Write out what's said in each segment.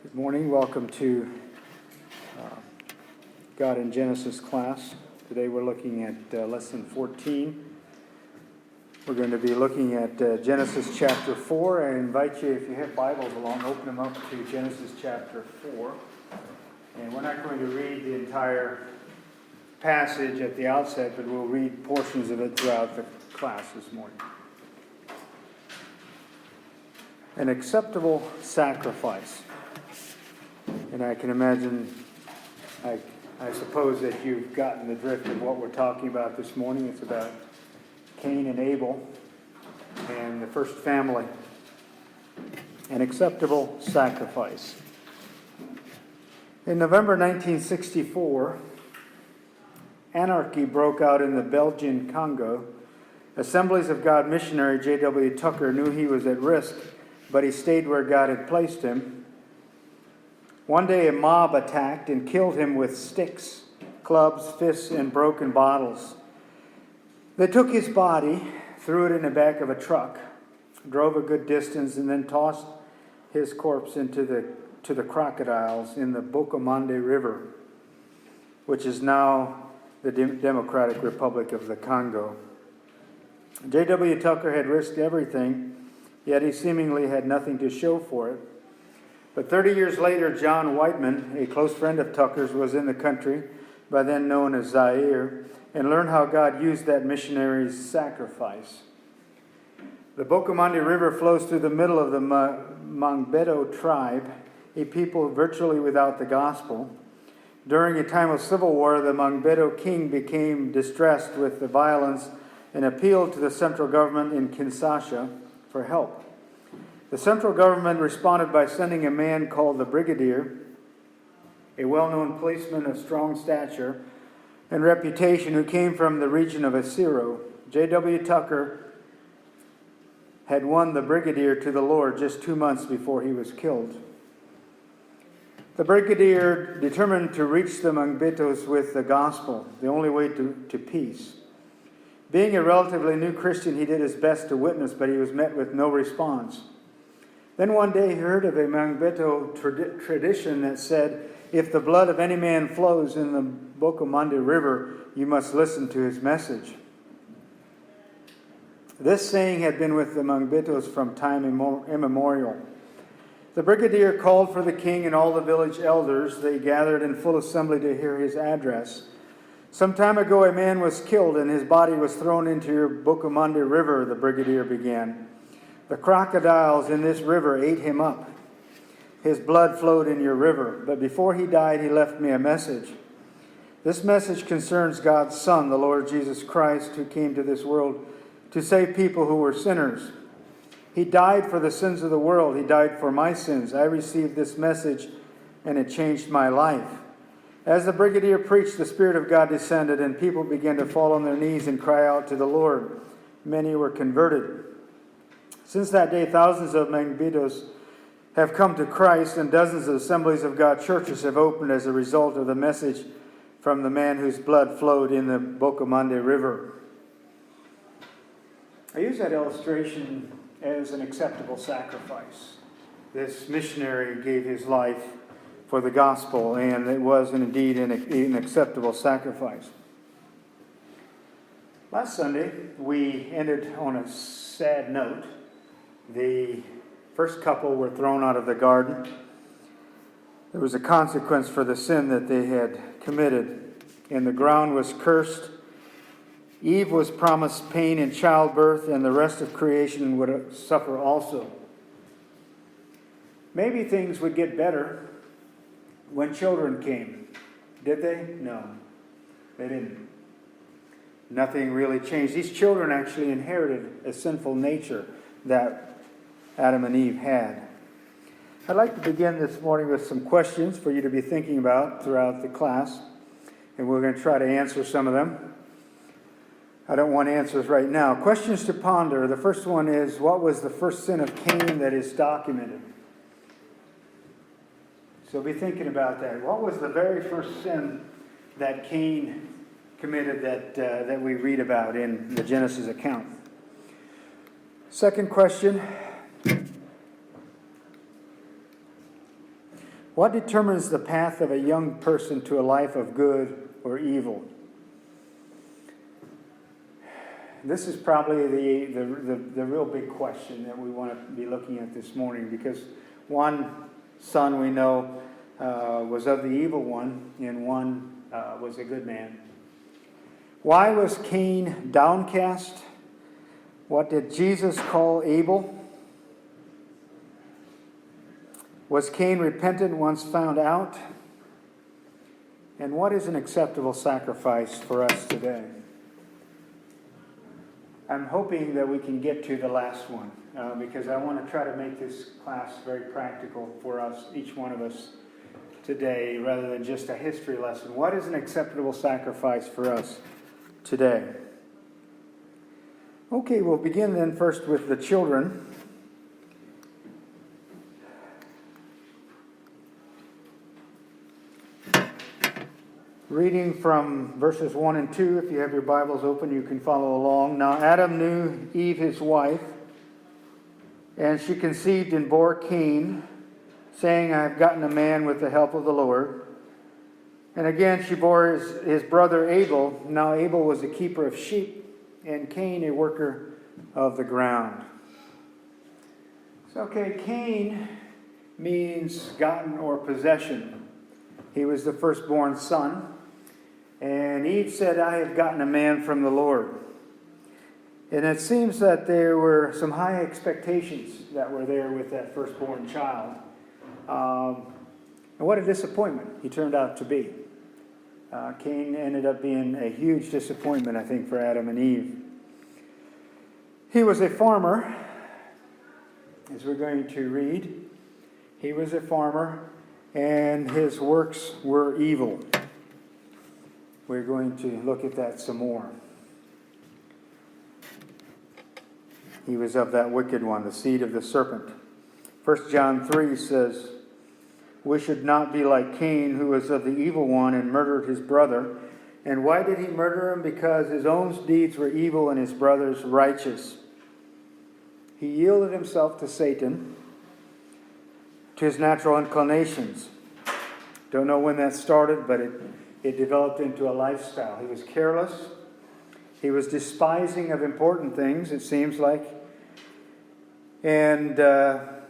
Good morning. Welcome to God in Genesis class. Today we're looking at lesson 14. We're going to be looking at Genesis chapter 4. I invite you, if you have Bibles along, open them up to Genesis chapter 4. And we're not going to read the entire passage at the outset, but we'll read portions of it throughout the class this morning. An acceptable sacrifice. And I can imagine, I suppose that you've gotten the drift of what we're talking about this morning. It's about Cain and Abel and the first family. An acceptable sacrifice. In November 1964, anarchy broke out in the Belgian Congo. Assemblies of God missionary J.W. Tucker knew he was at risk, but he stayed where God had placed him. One day a mob attacked and killed him with sticks, clubs, fists, and broken bottles. They took his body, threw it in the back of a truck, drove a good distance, and then tossed his corpse into the crocodiles in the Bokomande River, which is now the Democratic Republic of the Congo. J.W. Tucker had risked everything, yet he seemingly had nothing to show for it. But 30 years later, John Whiteman, a close friend of Tucker's, was in the country, by then known as Zaire, and learned how God used that missionary's sacrifice. The Bokomande River flows through the middle of the Mangbetu tribe, a people virtually without the gospel. During a time of civil war, the Mangbetu king became distressed with the violence and appealed to the central government in Kinshasa for help. The central government responded by sending a man called the Brigadier, a well-known policeman of strong stature and reputation who came from the region of Asiro. J.W. Tucker had won the Brigadier to the Lord just 2 months before he was killed. The Brigadier determined to reach the Mangbetus with the gospel, the only way to peace. Being a relatively new Christian, he did his best to witness, but he was met with no response. Then one day he heard of a Mangbetu tradition that said, if the blood of any man flows in the Bokomande River, you must listen to his message. This saying had been with the Mangbetus from time immemorial. The Brigadier called for the king and all the village elders. They gathered in full assembly to hear his address. Some time ago a man was killed and his body was thrown into your Bokomande River, the Brigadier began. The crocodiles in this river ate him up. His blood flowed in your river. But before he died, he left me a message. This message concerns God's Son, the Lord Jesus Christ, who came to this world to save people who were sinners. He died for the sins of the world. He died for my sins. I received this message, and it changed my life. As the Brigadier preached, the Spirit of God descended, and people began to fall on their knees and cry out to the Lord. Many were converted. Since that day, thousands of Mangbetus have come to Christ, and dozens of Assemblies of God churches have opened as a result of the message from the man whose blood flowed in the Bokomande River. I use that illustration as an acceptable sacrifice. This missionary gave his life for the gospel, and it was indeed an acceptable sacrifice. Last Sunday, we ended on a sad note. The first couple were thrown out of the garden. There was a consequence for the sin that they had committed, and the ground was cursed. Eve was promised pain in childbirth, and the rest of creation would suffer also. Maybe things would get better when children came. Did they? No, they didn't. Nothing really changed. These children actually inherited a sinful nature that Adam and Eve had. I'd like to begin this morning with some questions for you to be thinking about throughout the class, and we're going to try to answer some of them. I don't want answers right now. Questions to ponder. The first one is, what was the first sin of Cain that is documented? So be thinking about that. What was the very first sin that Cain committed that we read about in the Genesis account? Second question. What determines the path of a young person to a life of good or evil? This is probably the real big question that we want to be looking at this morning, because one son we know was of the evil one, and one was a good man. Why was Cain downcast? What did Jesus call Abel? Was Cain repentant once found out? And what is an acceptable sacrifice for us today? I'm hoping that we can get to the last one, because I want to try to make this class very practical for us, each one of us today, rather than just a history lesson. What is an acceptable sacrifice for us today? Okay, we'll begin then first with the children. Reading from verses 1 and 2, if you have your Bibles open, you can follow along. Now Adam knew Eve his wife, and she conceived and bore Cain, saying, I have gotten a man with the help of the Lord. And again she bore his brother Abel. Now Abel was a keeper of sheep, and Cain a worker of the ground. So, Cain means gotten or possession. He was the firstborn son. And Eve said, I have gotten a man from the Lord. And it seems that there were some high expectations that were there with that firstborn child. And what a disappointment he turned out to be. Cain ended up being a huge disappointment, I think, for Adam and Eve. He was a farmer, as we're going to read. He was a farmer, and his works were evil. We're going to look at that some more. He was of that wicked one, the seed of the serpent. 1 John 3 says, we should not be like Cain, who was of the evil one and murdered his brother. And why did he murder him? Because his own deeds were evil and his brother's righteous. He yielded himself to Satan, to his natural inclinations. Don't know when that started, but it developed into a lifestyle. He was careless. He was despising of important things, it seems like. And that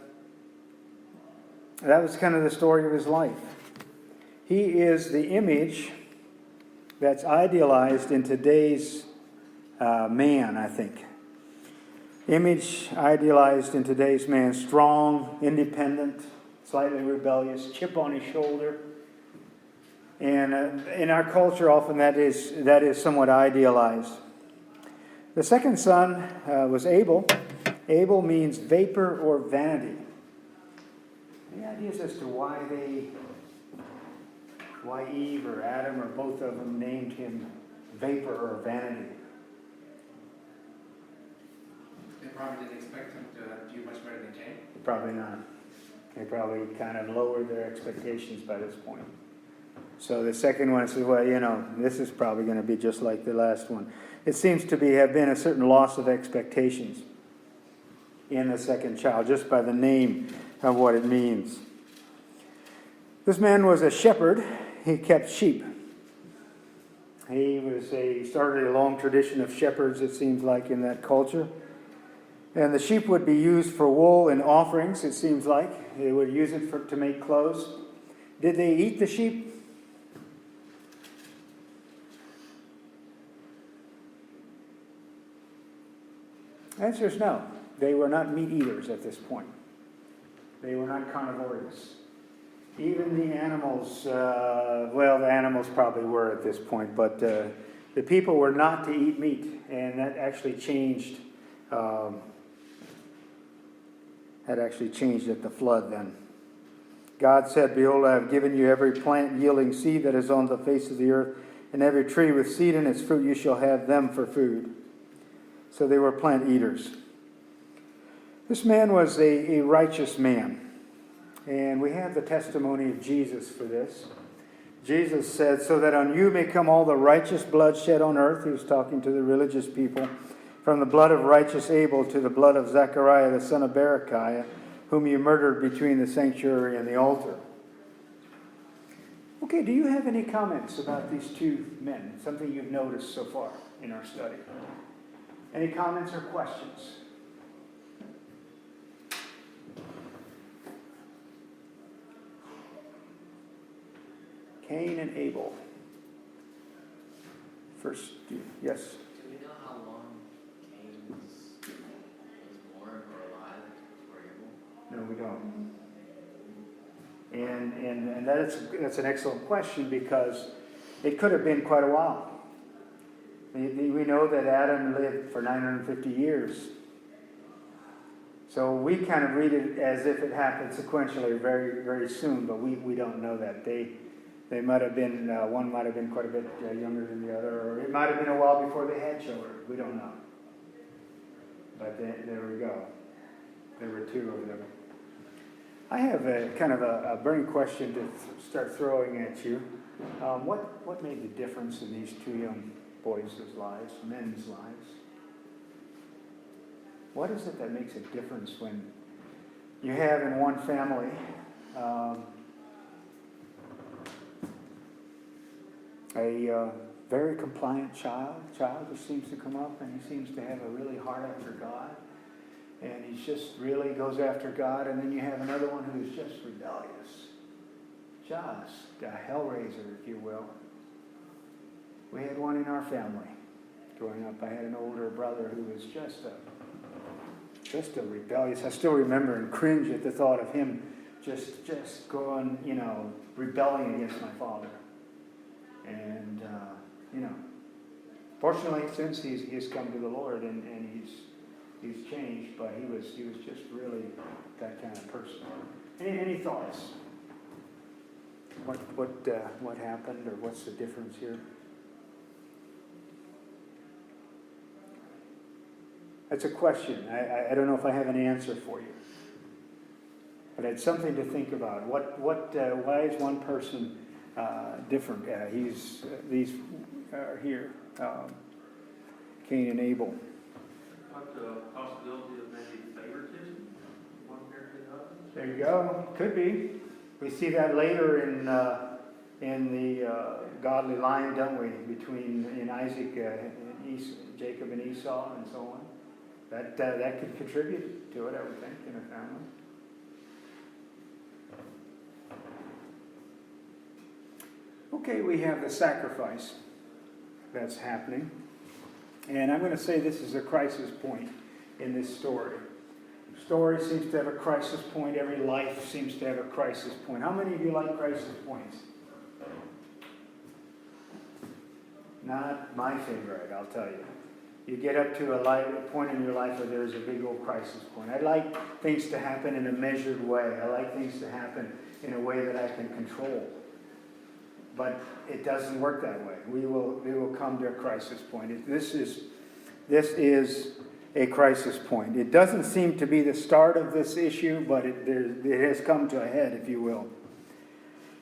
was kind of the story of his life. He is the image that's idealized in today's man, I think. Image idealized in today's man. Strong, independent, slightly rebellious, chip on his shoulder. And in our culture, often that is somewhat idealized. The second son was Abel. Abel means vapor or vanity. Any ideas as to why Eve or Adam or both of them named him vapor or vanity? They probably didn't expect him to do much better than Cain. Probably not. They probably kind of lowered their expectations by this point. So the second one says, well, this is probably going to be just like the last one. It seems to have been a certain loss of expectations in the second child, just by the name of what it means. This man was a shepherd. He kept sheep. He started a long tradition of shepherds, it seems like, in that culture. And the sheep would be used for wool and offerings, it seems like. They would use it to make clothes. Did they eat the sheep? The answer is no. They were not meat eaters at this point. They were not carnivorous. Even the animals, the animals probably were at this point, but the people were not to eat meat, and that actually changed. At the flood then. God said, behold, I have given you every plant yielding seed that is on the face of the earth, and every tree with seed in its fruit, you shall have them for food. So they were plant eaters. This man was a righteous man. And we have the testimony of Jesus for this. Jesus said, so that on you may come all the righteous blood shed on earth. He was talking to the religious people. From the blood of righteous Abel to the blood of Zechariah, the son of Berechiah, whom you murdered between the sanctuary and the altar. Okay, do you have any comments about these two men? Something you've noticed so far in our study? Any comments or questions? Cain and Abel. First, yes? Do we know how long Cain was born or alive before Abel? No, we don't. And that's an excellent question, because it could have been quite a while. We know that Adam lived for 950 years. So we kind of read it as if it happened sequentially very, very soon, but we don't know that. They might have been, one might have been quite a bit younger than the other, or it might have been a while before they had children. We don't know. But there we go. There were two of them. I have a kind of a burning question to start throwing at you. What made the difference in these two young boys' lives, men's lives? What is it that makes a difference when you have in one family a very compliant child who seems to come up and he seems to have a really heart after God, and he just really goes after God, and then you have another one who is just rebellious, just a hellraiser, if you will. We had one in our family growing up. I had an older brother who was just a rebellious. I still remember and cringe at the thought of him just going, rebelling against my father. And, fortunately, since he's come to the Lord and he's changed, but he was just really that kind of person. Any thoughts? What happened, or what's the difference here? That's a question. I don't know if I have an answer for you, but it's something to think about. Why is one person different? These are here, Cain and Abel. What the possibility of maybe favoritism, one parent to the other? There you go. Could be. We see that later in the godly line, don't we? In Isaac, Jacob and Esau, and so on. That could contribute to it, I would think, in a family. Okay, we have the sacrifice that's happening. And I'm going to say this is a crisis point in this story. The story seems to have a crisis point. Every life seems to have a crisis point. How many of you like crisis points? Not my favorite, I'll tell you. You get up to a point in your life where there's a big old crisis point. I like things to happen in a measured way. I like things to happen in a way that I can control. But it doesn't work that way. We will come to a crisis point. This is a crisis point. It doesn't seem to be the start of this issue, but it has come to a head, if you will.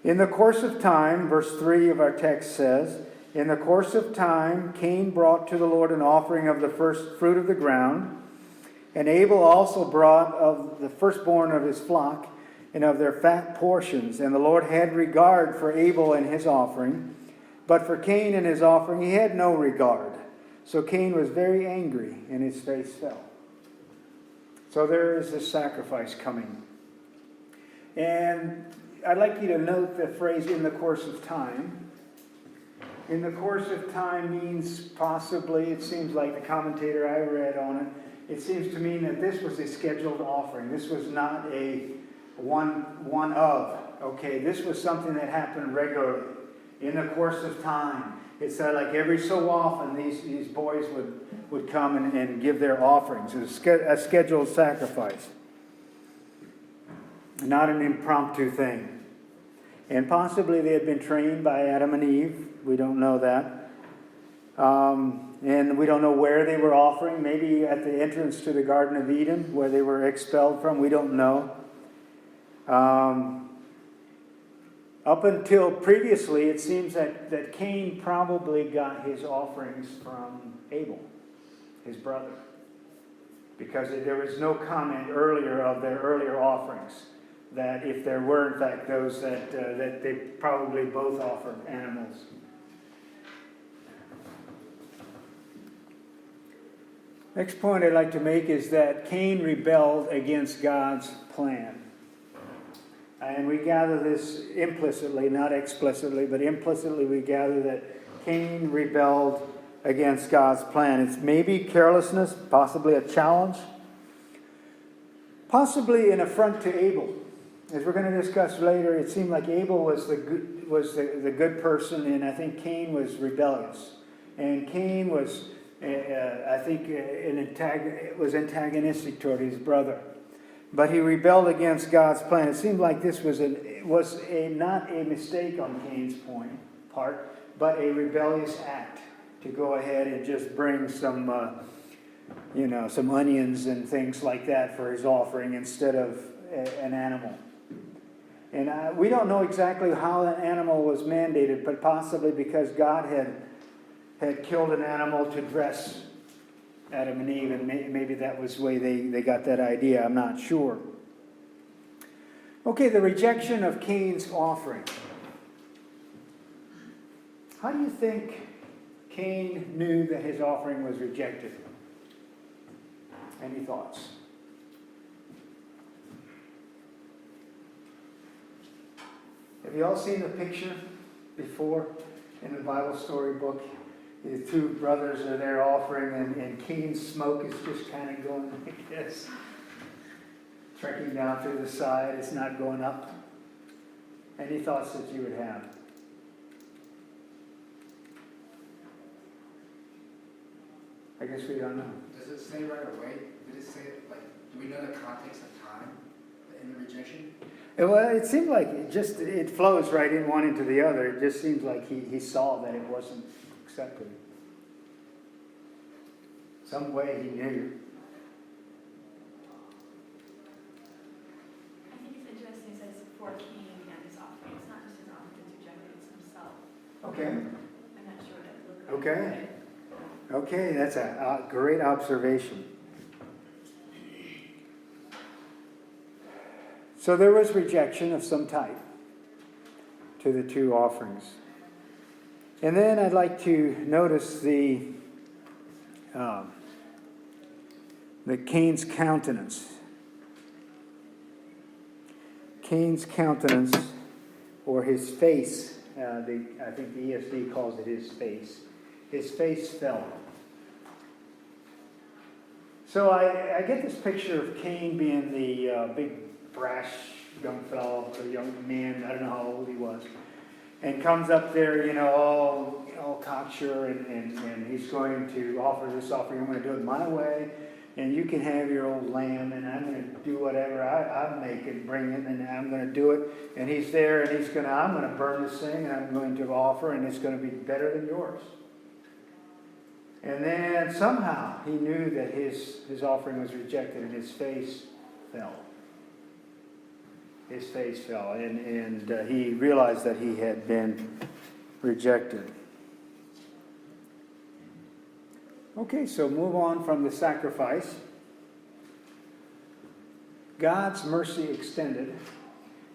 In the course of time, verse 3 of our text says, in the course of time, Cain brought to the Lord an offering of the first fruit of the ground, and Abel also brought of the firstborn of his flock and of their fat portions. And the Lord had regard for Abel and his offering, but for Cain and his offering he had no regard. So Cain was very angry, and his face fell. So there is this sacrifice coming. And I'd like you to note the phrase, in the course of time. In the course of time means possibly, it seems like the commentator I read on it seems to mean that this was a scheduled offering. This was not a one of. Okay, this was something that happened regularly in the course of time. It's like every so often these boys would come and give their offerings. It was a scheduled sacrifice, not an impromptu thing. And possibly they had been trained by Adam and Eve. We don't know that. And we don't know where they were offering. Maybe at the entrance to the Garden of Eden, where they were expelled from. We don't know. Up until previously, it seems that Cain probably got his offerings from Abel, his brother. Because there was no comment earlier of their earlier offerings. that if there were in fact those that they probably both offered animals. Next point I'd like to make is that Cain rebelled against God's plan. And we gather this implicitly, not explicitly, but implicitly we gather that Cain rebelled against God's plan. It's maybe carelessness, possibly a challenge, possibly an affront to Abel. As we're going to discuss later, it seemed like Abel was the good person, and I think Cain was rebellious. And Cain was, I think, was antagonistic toward his brother. But he rebelled against God's plan. It seemed like this was not a mistake on Cain's part, but a rebellious act to go ahead and just bring some onions and things like that for his offering instead of an animal. And we don't know exactly how that animal was mandated, but possibly because God had killed an animal to dress Adam and Eve, and maybe that was the way they got that idea. I'm not sure. Okay, the rejection of Cain's offering. How do you think Cain knew that his offering was rejected? Any thoughts? Have you all seen the picture before in the Bible storybook? The two brothers are there offering, and Cain's smoke is just kind of going like this, trekking down through the side. It's not going up. Any thoughts that you would have? I guess we don't know. Does it say right away? Did it say, like, do we know the context of time in the rejection? Well, it seemed like it flows right in one into the other. It just seems like he saw that it wasn't accepted. Some way he knew. I think it's interesting it says for Cain and his offering. It's not just his offering that's rejected, it's himself. Okay. I'm not sure what it looked like. Okay. Okay, that's a great observation. So there was rejection of some type to the two offerings. And then I'd like to notice the Cain's countenance. Cain's countenance, or his face, I think the ESV calls it his face. His face fell. So I get this picture of Cain being the big, brash young fellow, or young man, I don't know how old he was, and comes up there, all cocksure, and he's going to offer this offering. I'm going to do it my way, and you can have your old lamb, and I'm going to do whatever I make and bring it, and I'm going to do it. And he's there, and I'm going to burn this thing, and I'm going to offer, and it's going to be better than yours. And then somehow he knew that his offering was rejected, and his face fell. His face fell, and he realized that he had been rejected. Okay, so move on from the sacrifice. God's mercy extended.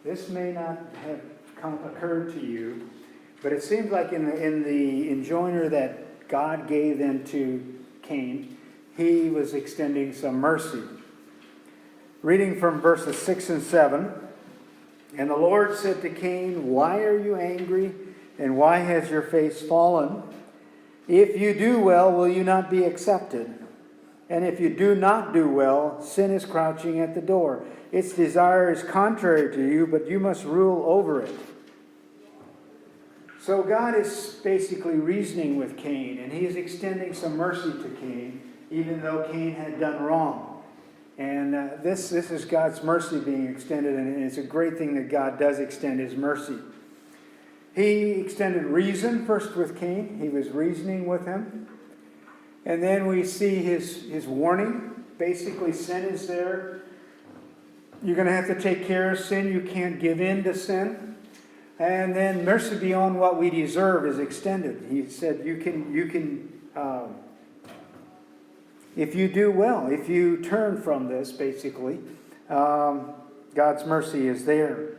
This may not have occurred to you, but it seems like in the enjoiner that God gave them to Cain, he was extending some mercy. Reading from verses 6 and 7, "And the Lord said to Cain, 'Why are you angry, and why has your face fallen? If you do well, will you not be accepted? And if you do not do well, sin is crouching at the door. Its desire is contrary to you, but you must rule over it.'" So God is basically reasoning with Cain, and he is extending some mercy to Cain, even though Cain had done wrong. And this is God's mercy being extended, and it's a great thing that God does extend his mercy. He extended reason first with Cain. He was reasoning with him. And then we see his warning. Basically, sin is there. You're going to have to take care of sin. You can't give in to sin. And then mercy beyond what we deserve is extended. He said, you can if you do well, if you turn from this, basically, God's mercy is there.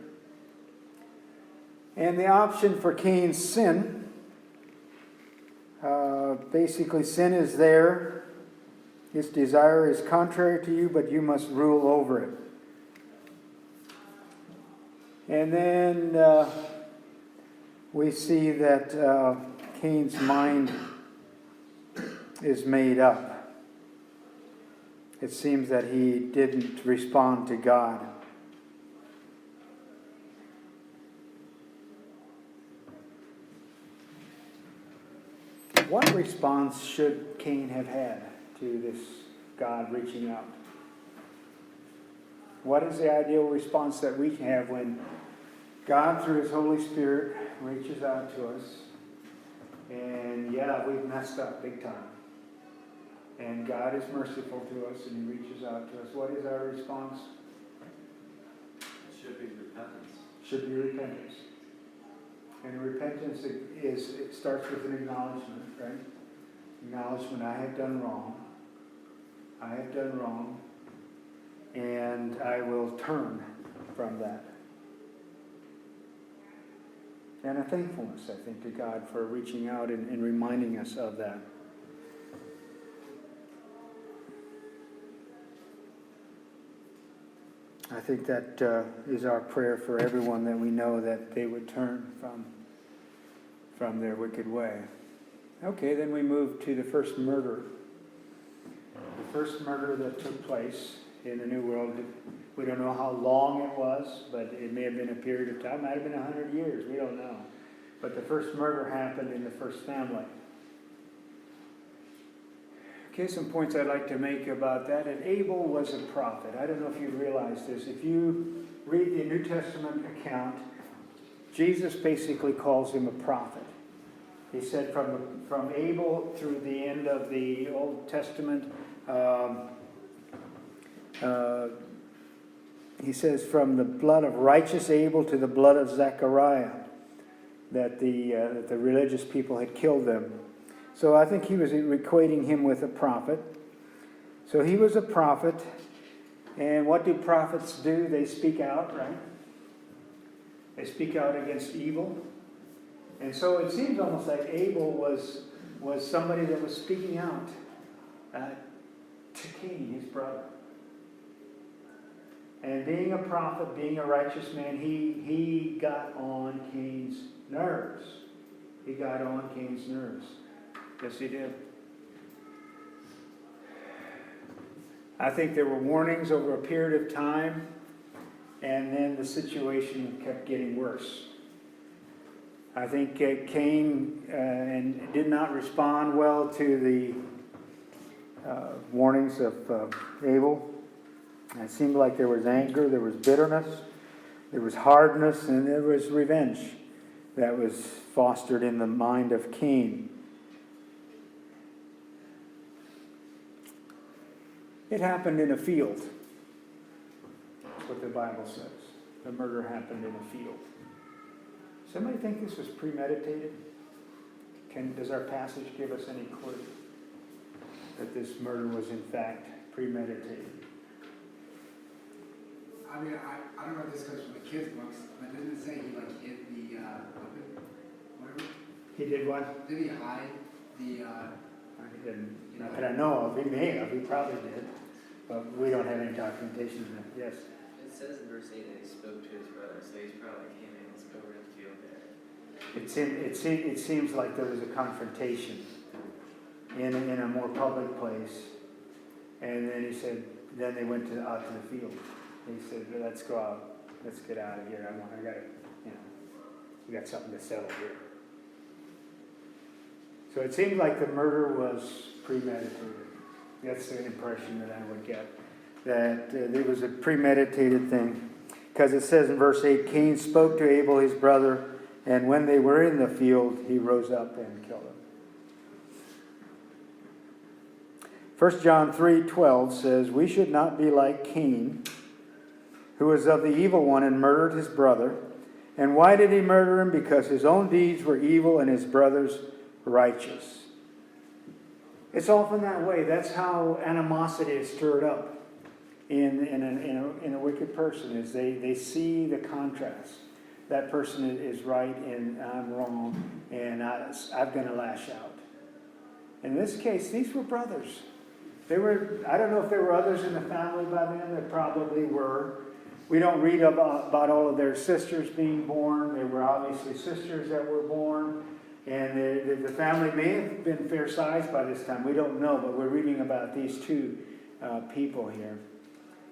And the option for Cain's sin, basically sin is there. His desire is contrary to you, but you must rule over it. And then we see that Cain's mind is made up. It seems that he didn't respond to God. What response should Cain have had to this God reaching out? What is the ideal response that we have when God, through His Holy Spirit, reaches out to us? And yeah, we've messed up big time. And God is merciful to us and He reaches out to us. What is our response? It should be repentance. Should be repentance. And repentance it starts with an acknowledgement, right? Acknowledgement, I have done wrong. I have done wrong. And I will turn from that. And a thankfulness, I think, to God for reaching out and reminding us of that. I think that is our prayer for everyone, that we know that they would turn from their wicked way. Okay, then we move to the first murder. The first murder that took place in the New World. We don't know how long it was, but it may have been a period of time. It might have been 100 years. We don't know. But the first murder happened in the first family. Okay, some points I'd like to make about that. And Abel was a prophet. I don't know if you realize this. If you read the New Testament account, Jesus basically calls him a prophet. He said from Abel through the end of the Old Testament, he says from the blood of righteous Abel to the blood of Zechariah, that the religious people had killed them. So I think he was equating him with a prophet. So he was a prophet. And what do prophets do? They speak out, right? They speak out against evil. And so it seems almost like Abel was somebody that was speaking out to Cain, his brother. And being a prophet, being a righteous man, he got on Cain's nerves. He got on Cain's nerves. Yes, he did. I think there were warnings over a period of time, and then the situation kept getting worse. I think Cain did not respond well to the warnings of Abel. It seemed like there was anger, there was bitterness, there was hardness, and there was revenge that was fostered in the mind of Cain. It happened in a field. That's what the Bible says. The murder happened in a field. Somebody think this was premeditated? Does our passage give us any clue that this murder was in fact premeditated? I mean, I don't know if this comes from the kids' books, but didn't it say he like hid the weapon? Whatever. He did what? Did he hide the? I didn't. Not that I know of. He may have. He probably did. But we don't have any documentation of that. Yes. It says in verse 8 that he spoke to his brother, so he's probably came in, let's go over to the field there. It seems like there was a confrontation in a more public place. And then he said, then they went out to the field. He said, let's go out. Let's get out of here. I got it. We got something to settle here. So it seemed like the murder was premeditated. That's the impression that I would get. That it was a premeditated thing. Because it says in verse 8, Cain spoke to Abel his brother, and when they were in the field, he rose up and killed him. 1 John 3:12 says, we should not be like Cain, who was of the evil one and murdered his brother. And why did he murder him? Because his own deeds were evil and his brother's righteous. It's often that way. That's how animosity is stirred up. in a wicked person is they see the contrast. That person is right and I'm wrong, and I'm going to lash out. In this case, these were brothers. I don't know if there were others in the family by then. There probably were. We don't read about all of their sisters being born. There were obviously sisters that were born. And the family may have been fair sized by this time. We don't know, but we're reading about these two people here.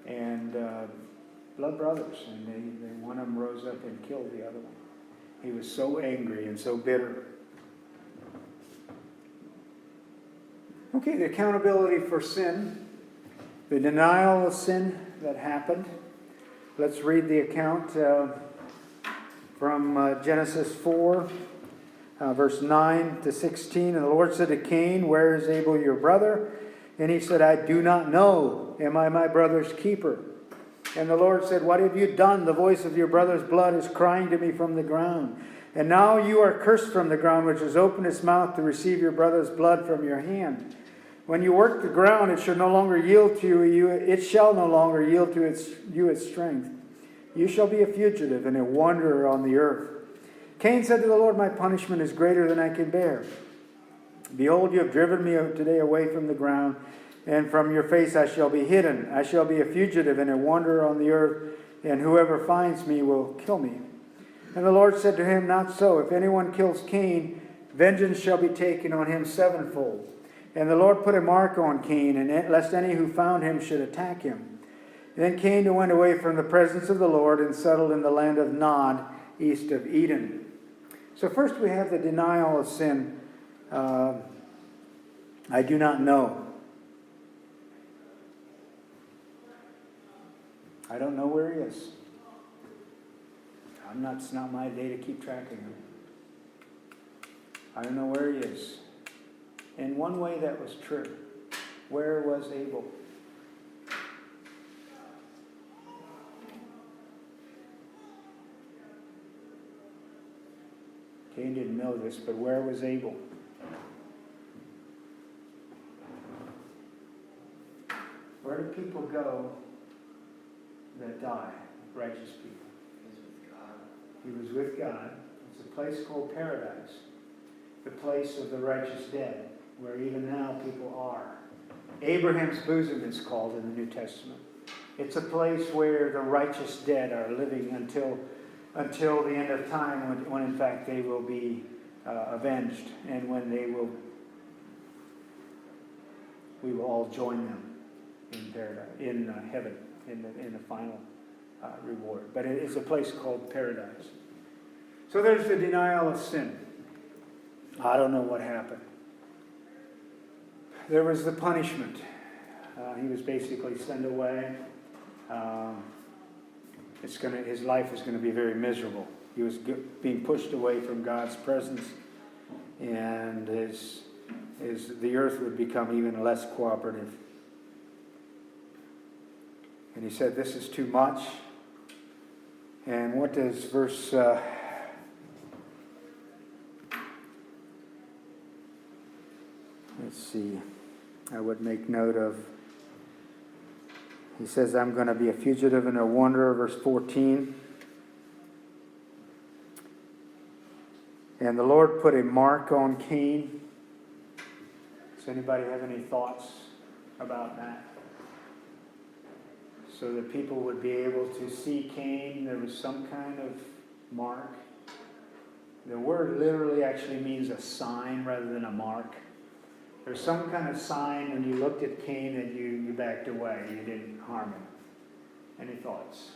And blood brothers. And one of them rose up and killed the other one. He was so angry and so bitter. Okay, the accountability for sin. The denial of sin that happened. Let's read the account from Genesis 4. Verse 9 to 16, and the Lord said to Cain, "Where is Abel your brother?" And he said, "I do not know. Am I my brother's keeper?" And the Lord said, "What have you done? The voice of your brother's blood is crying to me from the ground. And now you are cursed from the ground, which has opened its mouth to receive your brother's blood from your hand. When you work the ground, it shall no longer yield to you. It shall no longer yield to you its strength. You shall be a fugitive and a wanderer on the earth." Cain said to the Lord, "My punishment is greater than I can bear. Behold, you have driven me today away from the ground, and from your face I shall be hidden. I shall be a fugitive and a wanderer on the earth, and whoever finds me will kill me." And the Lord said to him, "Not so. If anyone kills Cain, vengeance shall be taken on him sevenfold." And the Lord put a mark on Cain, and lest any who found him should attack him. Then Cain went away from the presence of the Lord and settled in the land of Nod, east of Eden. So first we have the denial of sin. I do not know. I don't know where he is. It's not my day to keep tracking him. I don't know where he is. In one way that was true. Where was Abel? Cain didn't know this, but where was Abel? Where do people go that die? Righteous people. He's with God. He was with God. It's a place called paradise. The place of the righteous dead, where even now people are. Abraham's bosom is called in the New Testament. It's a place where the righteous dead are living until the end of time, when in fact they will be avenged, and when we will all join them in paradise, in heaven, in the final reward. But it is a place called paradise. So there's the denial of sin. I don't know what happened. There was the punishment. He was basically sent away. His life was going to be very miserable. He was being pushed away from God's presence, and the earth would become even less cooperative. And he said, "This is too much." And what does verse... let's see. I would make note of... He says, "I'm going to be a fugitive and a wanderer," verse 14. And the Lord put a mark on Cain. Does anybody have any thoughts about that? So that people would be able to see Cain. There was some kind of mark. The word literally actually means a sign rather than a mark. There's some kind of sign when you looked at Cain and you backed away. You didn't harm him. Any thoughts?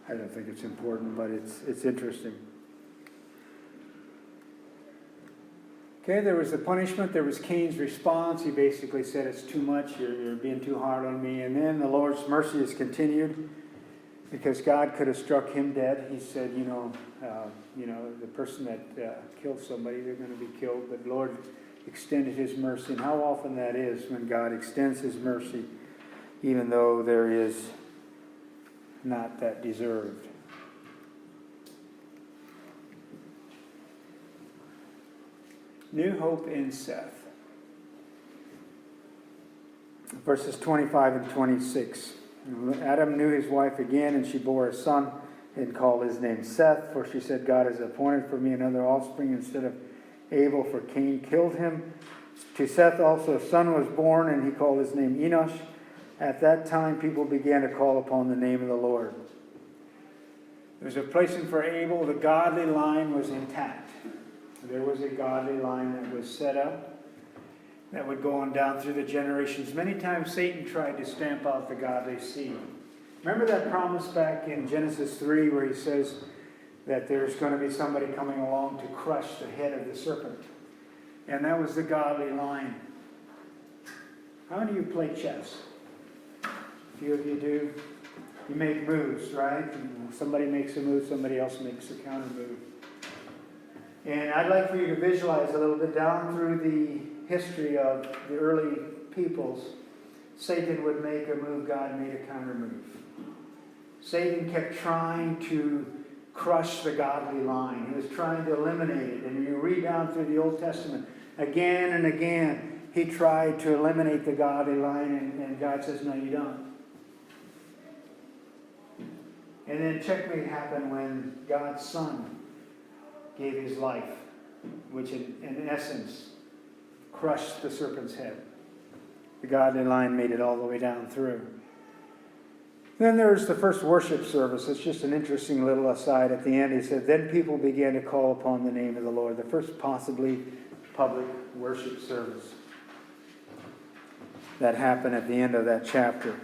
I don't think it's important, but it's interesting. Okay, there was the punishment. There was Cain's response. He basically said, "It's too much. You're being too hard on me." And then the Lord's mercy is continued, because God could have struck him dead. He said, the person that killed somebody, they're going to be killed. But the Lord extended his mercy. And how often that is when God extends his mercy, even though there is not that deserved. New hope in Seth. Verses 25 and 26. Adam knew his wife again, and she bore a son and called his name Seth, for she said, God has appointed for me another offspring instead of Abel, for Cain killed him. To Seth also a son was born, and he called his name Enosh. At that time people began to call upon the name of the Lord. There was a placing for Abel. The godly line was intact. There was a godly line that was set up that would go on down through the generations. Many times Satan tried to stamp out the godly seed. Remember that promise back in Genesis 3 where he says that there's going to be somebody coming along to crush the head of the serpent. And that was the godly line. How many of you play chess? A few of you do. You make moves, right? Somebody makes a move, somebody else makes a counter move. And I'd like for you to visualize a little bit down through the history of the early peoples. Satan would make a move, God made a counter move. Satan kept trying to crush the godly line. He was trying to eliminate it. And you read down through the Old Testament, again and again, he tried to eliminate the godly line, and God says, no, you don't. And then checkmate happened when God's Son gave his life, which in essence crushed the serpent's head. The godly line made it all the way down through. Then there's the first worship service. It's just an interesting little aside at the end. He said, then people began to call upon the name of the Lord. The first possibly public worship service that happened at the end of that chapter.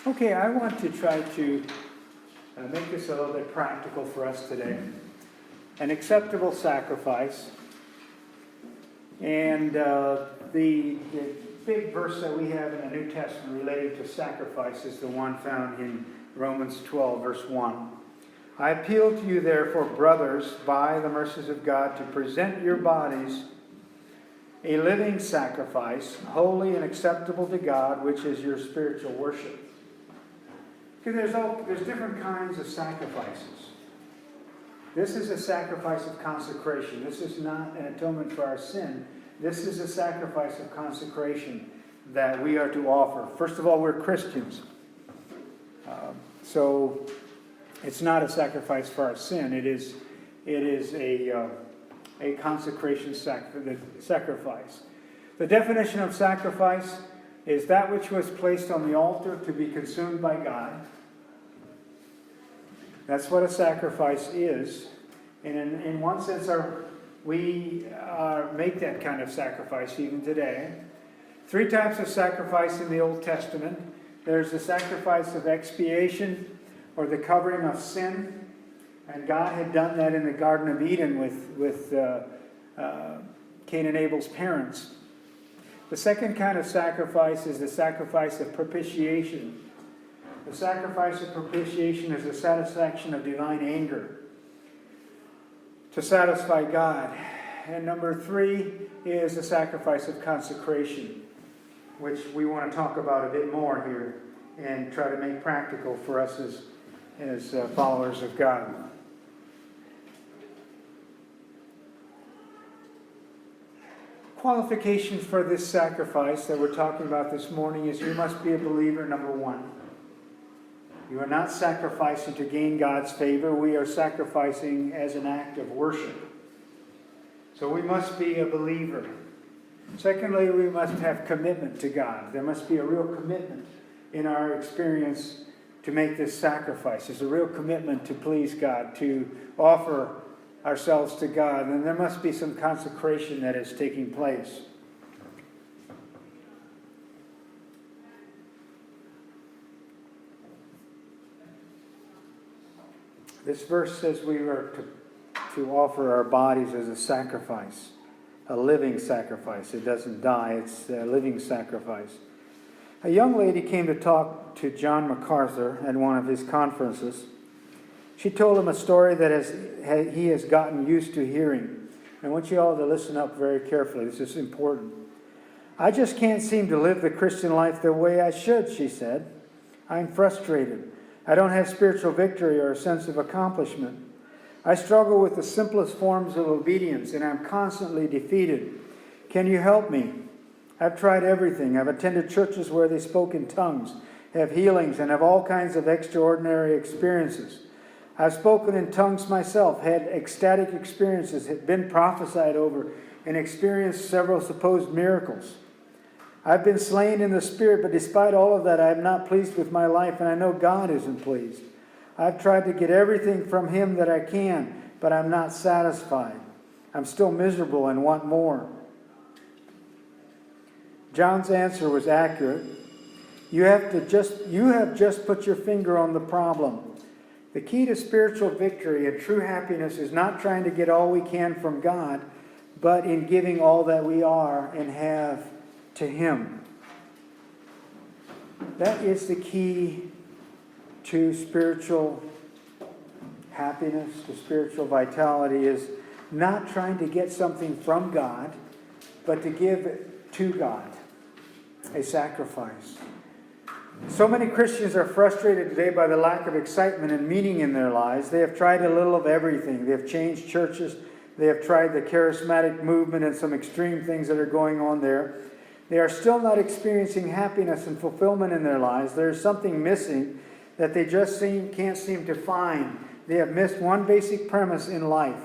Okay, I want to try to make this a little bit practical for us today. An acceptable sacrifice. And the big verse that we have in the New Testament relating to sacrifice is the one found in Romans 12, verse 1. I appeal to you, therefore, brothers, by the mercies of God, to present your bodies a living sacrifice, holy and acceptable to God, which is your spiritual worship. Because there's different kinds of sacrifices. This is a sacrifice of consecration. This is not an atonement for our sin. This is a sacrifice of consecration that we are to offer. First of all, we're Christians. So it's not a sacrifice for our sin. It is a consecration sacrifice. The definition of sacrifice is that which was placed on the altar to be consumed by God. That's what a sacrifice is. And in one sense, we make that kind of sacrifice even today. 3 types of sacrifice in the Old Testament. There's the sacrifice of expiation, or the covering of sin. And God had done that in the Garden of Eden with Cain and Abel's parents. The second kind of sacrifice is the sacrifice of propitiation. The sacrifice of propitiation is the satisfaction of divine anger to satisfy God. And number 3 is the sacrifice of consecration, which we want to talk about a bit more here and try to make practical for us as followers of God. Qualifications for this sacrifice that we're talking about this morning is you must be a believer, number 1. You are not sacrificing to gain God's favor. We are sacrificing as an act of worship. So we must be a believer. Secondly, we must have commitment to God. There must be a real commitment in our experience to make this sacrifice. There's a real commitment to please God, to offer ourselves to God. And there must be some consecration that is taking place. This verse says we are to offer our bodies as a sacrifice, a living sacrifice. It doesn't die, it's a living sacrifice. A young lady came to talk to John MacArthur at one of his conferences. She told him a story that he has gotten used to hearing. I want you all to listen up very carefully. This is important. I just can't seem to live the Christian life the way I should, she said. I'm frustrated. I don't have spiritual victory or a sense of accomplishment. I struggle with the simplest forms of obedience, and I'm constantly defeated. Can you help me? I've tried everything. I've attended churches where they spoke in tongues, have healings, and have all kinds of extraordinary experiences. I've spoken in tongues myself, had ecstatic experiences, had been prophesied over, and experienced several supposed miracles. I've been slain in the Spirit, but despite all of that, I am not pleased with my life, and I know God isn't pleased. I've tried to get everything from Him that I can, but I'm not satisfied. I'm still miserable and want more. John's answer was accurate. You have just put your finger on the problem. The key to spiritual victory and true happiness is not trying to get all we can from God, but in giving all that we are and have to Him. That is the key to spiritual happiness, to spiritual vitality, is not trying to get something from God, but to give to God, a sacrifice. So many Christians are frustrated today by the lack of excitement and meaning in their lives. They have tried a little of everything. They have changed churches. They have tried the charismatic movement and some extreme things that are going on there. They are still not experiencing happiness and fulfillment in their lives. There is something missing that they just can't seem to find. They have missed one basic premise in life.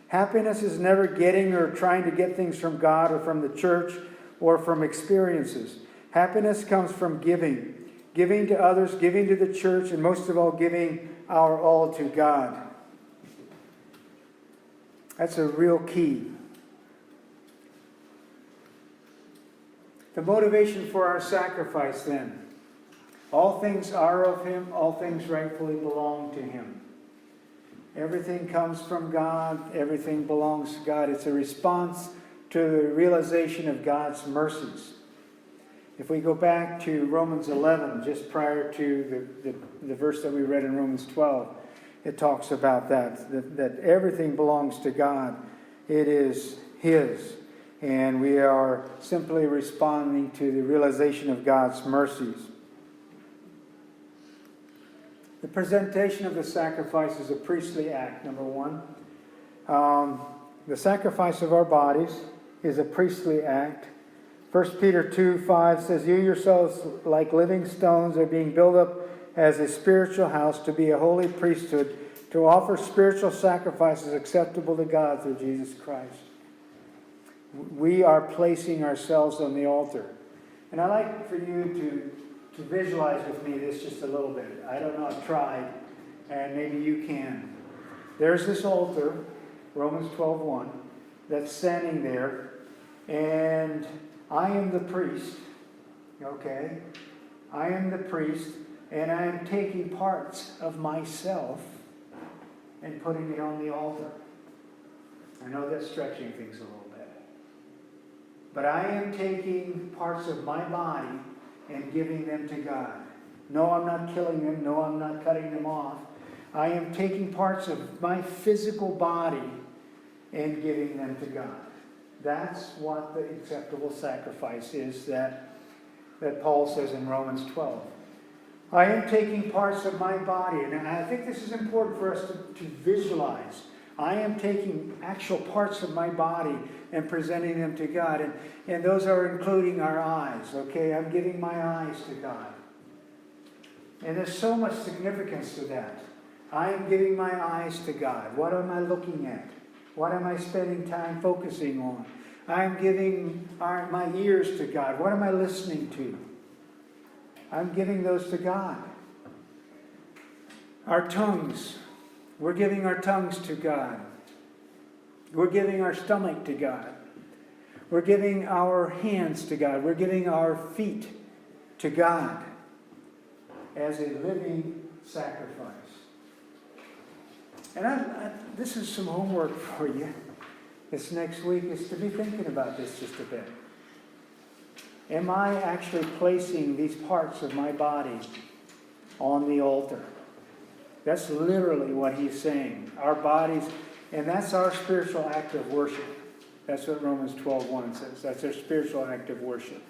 Happiness is never getting or trying to get things from God or from the church or from experiences. Happiness comes from giving. Giving to others, giving to the church, and most of all, giving our all to God. That's a real key. The motivation for our sacrifice, then. All things are of Him, all things rightfully belong to Him. Everything comes from God, everything belongs to God. It's a response to the realization of God's mercies. If we go back to Romans 11, just prior to the verse that we read in Romans 12, it talks about that everything belongs to God. It is His. And we are simply responding to the realization of God's mercies. The presentation of the sacrifice is a priestly act, number one. The sacrifice of our bodies is a priestly act. 1 Peter 2:5 says, "You yourselves, like living stones, are being built up as a spiritual house to be a holy priesthood, to offer spiritual sacrifices acceptable to God through Jesus Christ." We are placing ourselves on the altar. And I'd like for you to visualize with me this just a little bit. I don't know, I've tried, and maybe you can. There's this altar, Romans 12:1, that's standing there, and I am the priest, okay? I am the priest, and I am taking parts of myself and putting it on the altar. I know that's stretching things a little bit. But I am taking parts of my body and giving them to God. No, I'm not killing them. No, I'm not cutting them off. I am taking parts of my physical body and giving them to God. That's what the acceptable sacrifice is that Paul says in Romans 12. I am taking parts of my body, and I think this is important for us to visualize. I am taking actual parts of my body and presenting them to God. And those are including our eyes, okay? I'm giving my eyes to God. And there's so much significance to that. I am giving my eyes to God. What am I looking at? What am I spending time focusing on? I am giving my ears to God. What am I listening to? I'm giving those to God. Our tongues. We're giving our tongues to God. We're giving our stomach to God. We're giving our hands to God. We're giving our feet to God as a living sacrifice. And this is some homework for you this next week, is to be thinking about this just a bit. Am I actually placing these parts of my body on the altar? That's literally what he's saying. Our bodies, and that's our spiritual act of worship. That's what Romans 12:1 says. That's our spiritual act of worship.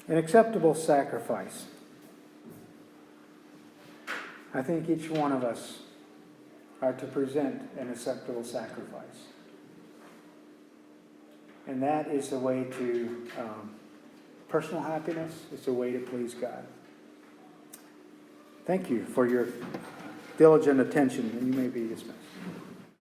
An acceptable sacrifice. I think each one of us are to present an acceptable sacrifice. And that is the way to personal happiness. It's a way to please God. Thank you for your diligent attention, and you may be dismissed.